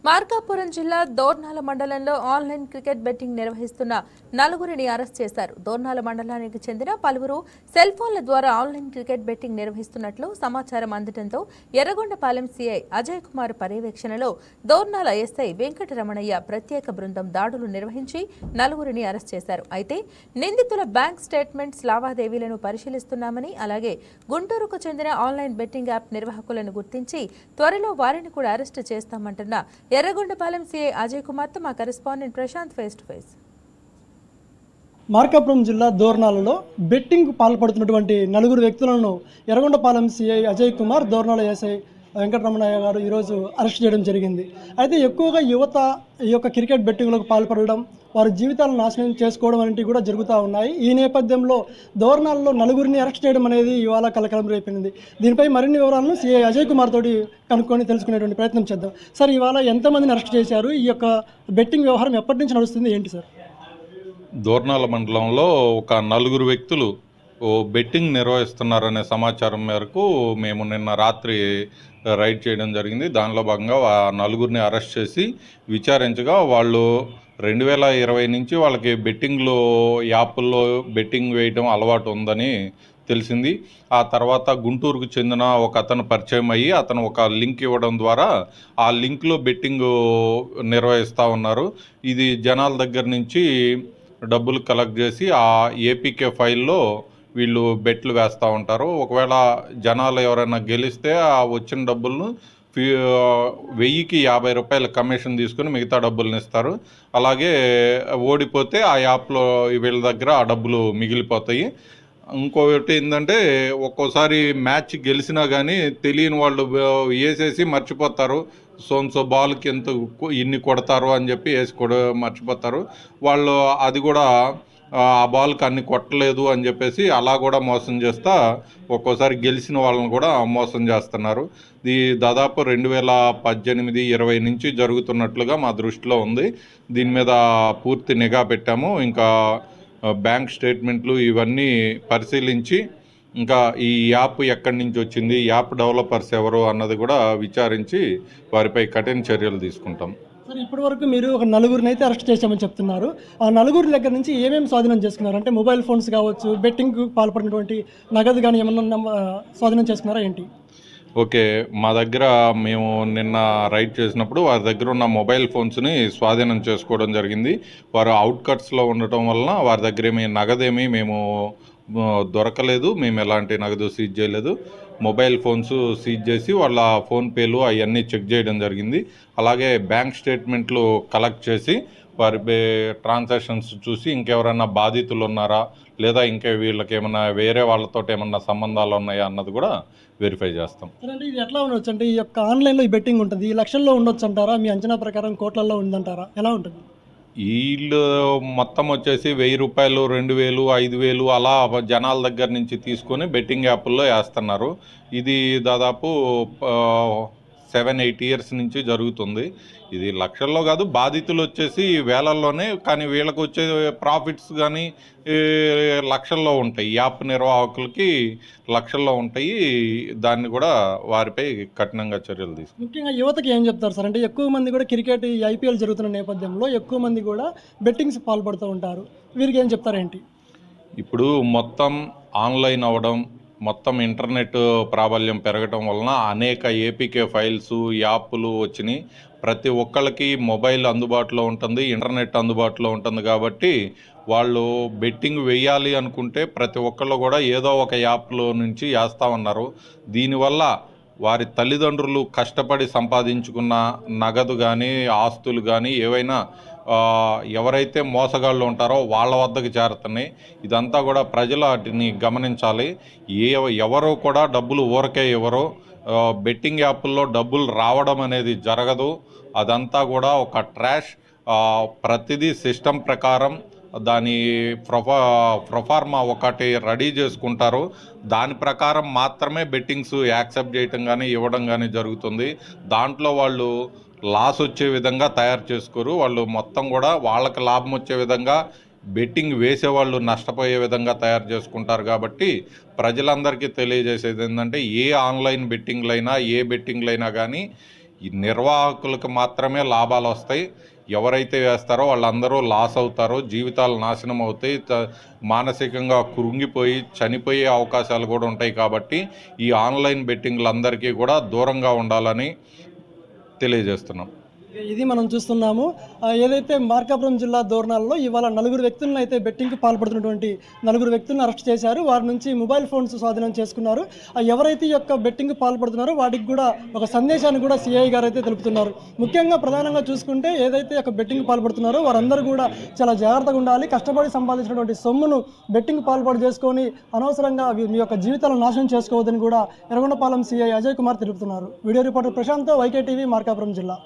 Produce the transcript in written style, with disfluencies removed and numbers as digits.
మార్కాపురం జిల్లా దోర్నాల మండలంలో online cricket betting నిర్వహిస్తున్న నలుగురిని అరెస్ట్ చేశారు. దోర్నాల మండలానికి చెందిన పలువురు సెల్ ఫోన్ల ద్వారా ఆన్లైన్ క్రికెట్ బెట్టింగ్ నిర్వహిస్తున్నట్లు సమాచారం అందడంతో ఎర్రగొండపాలెం సీఐ అజయ్ కుమార్ పర్యవేక్షణలో దోర్నాల ఎస్ఐ వెంకటరమణయ్య ప్రత్యేక బృందం దాడులు నిర్వహించి నలుగురిని అరెస్ట్ చేశారు. అయితే నిందితుల బ్యాంక్ స్టేట్మెంట్స్ లావాదేవీలను పరిశీలిస్తున్నామని, అలాగే గుంటూరుకు చెందిన ఆన్లైన్ బెట్టింగ్ యాప్ నిర్వాహకులను గుర్తించి త్వరలో వారిని కూడా అరెస్టు చేస్తామంటున్న ఎర్రగొండపాలెం సీఐ అజయ్ కుమార్ తో మా correspondent Prashant face to face. Markapuram జిల్లా దోర్నాలలో బెట్టింగ్ పాల్పడుతున్నటువంటి నలుగురు వ్యక్తులను ఎర్రగొండపాలెం సీఐ అజయ్ కుమార్, దోర్నాల ఎస్ఐ వెంకటరమణయ్య గారు ఈరోజు అరెస్ట్ చేయడం జరిగింది. అయితే ఎక్కువగా యువత ఈ యొక్క క్రికెట్ బెట్టింగ్లకు పాల్పడడం, వారి జీవితాలను నాశనం చేసుకోవడం అనేవి కూడా జరుగుతూ ఉన్నాయి. ఈ నేపథ్యంలో దోర్నాలలో నలుగురిని అరెస్ట్ చేయడం అనేది ఇవాళ కలకలం రేపింది. దీనిపై మరిన్ని వివరాలను సీఐ అజయ్ కుమార్ తోటి కనుక్కొని తెలుసుకునేటువంటి ప్రయత్నం చేద్దాం. సార్, ఇవాళ ఎంతమందిని అరెస్ట్ చేశారు? ఈ యొక్క బెట్టింగ్ వ్యవహారం ఎప్పటి నుంచి నడుస్తుంది, ఏంటి సార్? దోర్నాల మండలంలో ఒక నలుగురు వ్యక్తులు బెట్టింగ్ నిర్వహిస్తున్నారనే సమాచారం మేరకు మేము నిన్న రాత్రి రైడ్ చేయడం జరిగింది. దానిలో భాగంగా ఆ నలుగురిని అరెస్ట్ చేసి విచారించగా వాళ్ళు 2020 నుంచి వాళ్ళకి బెట్టింగ్లో యాప్ల్లో బెట్టింగ్ వేయడం అలవాటు ఉందని తెలిసింది. ఆ తర్వాత గుంటూరుకు చెందిన ఒక అతను పరిచయం అయ్యి అతను ఒక లింక్ ఇవ్వడం ద్వారా ఆ లింక్లో బెట్టింగ్ నిర్వహిస్తూ ఉన్నారు. ఇది జనాల దగ్గర నుంచి డబ్బులు కలెక్ట్ చేసి ఆ ఏపీకే ఫైల్లో వీళ్ళు బెట్లు వేస్తూ ఉంటారు. ఒకవేళ జనాలు ఎవరైనా గెలిస్తే ఆ వచ్చిన డబ్బులను 1000కి 50 రూపాయల కమిషన్ తీసుకుని మిగతా డబ్బులను ఇస్తారు. అలాగే ఓడిపోతే ఆ యాప్లో వీళ్ళ దగ్గర ఆ డబ్బులు మిగిలిపోతాయి. ఇంకొకటి ఏంటంటే, ఒక్కోసారి మ్యాచ్ గెలిచినా కానీ తెలియని వాళ్ళు వేసేసి మర్చిపోతారు. సో బాల్కి ఇన్ని కొడతారు అని చెప్పి వేసి మర్చిపోతారు. వాళ్ళు అది కూడా ఆ బాల్కి అన్ని కొట్టలేదు అని చెప్పేసి అలా కూడా మోసం చేస్తా ఒక్కోసారి గెలిచిన వాళ్ళని కూడా మోసం చేస్తున్నారు. ఇది దాదాపు 2018-20 నుంచి జరుగుతున్నట్లుగా మా దృష్టిలో ఉంది. దీని మీద పూర్తి నిఘా పెట్టాము. ఇంకా బ్యాంక్ స్టేట్మెంట్లు ఇవన్నీ పరిశీలించి ఇంకా ఈ యాప్ ఎక్కడి నుంచి వచ్చింది, యాప్ డెవలపర్స్ ఎవరు అన్నది కూడా విచారించి వారిపై కఠిన చర్యలు తీసుకుంటాం. సార్, ఇప్పటి వరకు మీరు ఒక నలుగురిని అయితే అరెస్ట్ చేశామని చెప్తున్నారు. ఆ నలుగురి దగ్గర నుంచి ఏమేమి స్వాధీనం చేసుకున్నారు? అంటే మొబైల్ ఫోన్స్ కావచ్చు, బెట్టింగ్ పాల్పడినటువంటి నగదు కానీ ఏమన్నా స్వాధీనం చేసుకున్నారా ఏంటి? ఓకే, మా దగ్గర మేము నిన్న రైడ్ చేసినప్పుడు వారి దగ్గర ఉన్న మొబైల్ ఫోన్స్ని స్వాధీనం చేసుకోవడం జరిగింది. వారు అవుట్కట్స్లో ఉండటం వలన వారి దగ్గర నగదేమీ మేము దొరకలేదు. మేము ఎలాంటి నగదు సీజ్ చేయలేదు. మొబైల్ ఫోన్స్ సీజ్ చేసి వాళ్ళ ఫోన్పేలు అవన్నీ చెక్ చేయడం జరిగింది. అలాగే బ్యాంక్ స్టేట్మెంట్లు కలెక్ట్ చేసి వారి ట్రాన్సాక్షన్స్ చూసి ఇంకెవరైనా బాధితులు ఉన్నారా, లేదా ఇంకా వీళ్ళకి ఏమైనా వేరే వాళ్ళతో ఏమన్నా సంబంధాలు ఉన్నాయా అన్నది కూడా వెరిఫై చేస్తాం. అంటే ఇది ఎట్లా ఉండొచ్చు? అంటే ఈ యొక్క ఆన్లైన్లో ఈ బెట్టింగ్ ఉంటుంది, ఈ లక్షల్లో ఉండొచ్చు అంటారా? మీ అంచనా ప్రకారం కోట్లలో ఉందంటారా? ఎలా ఉంటుంది? వీళ్ళు మొత్తం వచ్చేసి 1000 రూపాయలు, 2000, 5000 అలా జనాల దగ్గర నుంచి తీసుకొని బెట్టింగ్ యాప్ల్లో వేస్తున్నారు. ఇది దాదాపు 7-8 ఇయర్స్ నుంచి జరుగుతుంది. ఇది లక్షల్లో కాదు, బాధితులు వచ్చేసి వేలల్లోనే, కానీ వీళ్ళకి వచ్చే ప్రాఫిట్స్ కానీ లక్షల్లో ఉంటాయి. యాప్ నిర్వాహకులకి లక్షల్లో ఉంటాయి. దాన్ని కూడా వారిపై కఠినంగా చర్యలు తీసుకుంటారు. ముఖ్యంగా యువతకి ఏం చెప్తారు సార్? అంటే ఎక్కువ మంది కూడా క్రికెట్ ఐపీఎల్ జరుగుతున్న నేపథ్యంలో ఎక్కువ మంది కూడా బెట్టింగ్స్ పాల్పడుతూ ఉంటారు. వీరికి ఏం చెప్తారేంటి? ఇప్పుడు మొత్తం ఆన్లైన్ అవ్వడం, మొత్తం ఇంటర్నెట్ ప్రాబల్యం పెరగటం వలన అనేక ఏపీకే ఫైల్స్, యాప్లు వచ్చినాయి. ప్రతి ఒక్కళ్ళకి మొబైల్ అందుబాటులో ఉంటుంది, ఇంటర్నెట్ అందుబాటులో ఉంటుంది. కాబట్టి వాళ్ళు బెట్టింగ్ వేయాలి అనుకుంటే ప్రతి ఒక్కళ్ళు కూడా ఏదో ఒక యాప్లో నుంచి వేస్తూ ఉన్నారు. దీనివల్ల వారి తల్లిదండ్రులు కష్టపడి సంపాదించుకున్న నగదు కానీ, ఆస్తులు కానీ ఏవైనా ఎవరైతే మోసగాళ్ళు ఉంటారో వాళ్ళ వద్దకు చేరుతున్నాయి. ఇదంతా కూడా ప్రజలు వాటిని గమనించాలి. ఎవరో కూడా డబ్బులు ఊరకే ఎవరో బెట్టింగ్ యాప్ల్లో డబ్బులు రావడం అనేది జరగదు. అదంతా కూడా ఒక ట్రాష్. ప్రతిదీ సిస్టమ్ ప్రకారం దాని ప్రొఫార్మా ఒకటి రెడీ చేసుకుంటారు. దాని ప్రకారం మాత్రమే బెట్టింగ్స్ యాక్సెప్ట్ చేయటం కానీ ఇవ్వడం కానీ జరుగుతుంది. దాంట్లో వాళ్ళు లాస్ వచ్చే విధంగా తయారు చేసుకోరు. వాళ్ళు మొత్తం కూడా వాళ్ళకి లాభం వచ్చే విధంగా బెట్టింగ్ వేసేవాళ్ళు నష్టపోయే విధంగా తయారు చేసుకుంటారు. కాబట్టి ప్రజలందరికీ తెలియజేసేది ఏంటంటే, ఏ ఆన్లైన్ బెట్టింగ్లైనా ఏ బెట్టింగ్లైనా కానీ ఈ నిర్వాహకులకు మాత్రమే లాభాలు వస్తాయి. ఎవరైతే వేస్తారో వాళ్ళందరూ లాస్ అవుతారో, జీవితాలు నాశనం అవుతాయి, మానసికంగా కృంగిపోయి చనిపోయే అవకాశాలు కూడా ఉంటాయి. కాబట్టి ఈ ఆన్లైన్ బెట్టింగ్లందరికీ కూడా దూరంగా ఉండాలని తెలియజేస్తున్నాం. ఇది మనం చూస్తున్నాము. ఏదైతే మార్కాపురం జిల్లా దోర్నాలలో ఇవాళ 4 వ్యక్తులను అయితే బెట్టింగ్కి పాల్పడుతున్నటువంటి 4 వ్యక్తులను అరెస్ట్ చేశారు. వారి నుంచి మొబైల్ ఫోన్స్ స్వాధీనం చేసుకున్నారు. ఎవరైతే ఈ యొక్క బెట్టింగ్కి పాల్పడుతున్నారో వాటికి కూడా ఒక సందేశాన్ని కూడా సిఐ గారు అయితే తెలుపుతున్నారు. ముఖ్యంగా ప్రధానంగా చూసుకుంటే ఏదైతే ఒక బెట్టింగ్కి పాల్పడుతున్నారో వారందరూ కూడా చాలా జాగ్రత్తగా ఉండాలి. కష్టపడి సంపాదించినటువంటి సొమ్మును బెట్టింగ్ పాల్పడి చేసుకొని అనవసరంగా మీ యొక్క జీవితాలను నాశనం చేసుకోవద్దని కూడా ఎర్రగొండపాలెం సిఐ అజయ్ కుమార్ తెలుపుతున్నారు. Video reporter Prashant, YK TV, Markapuram జిల్లా.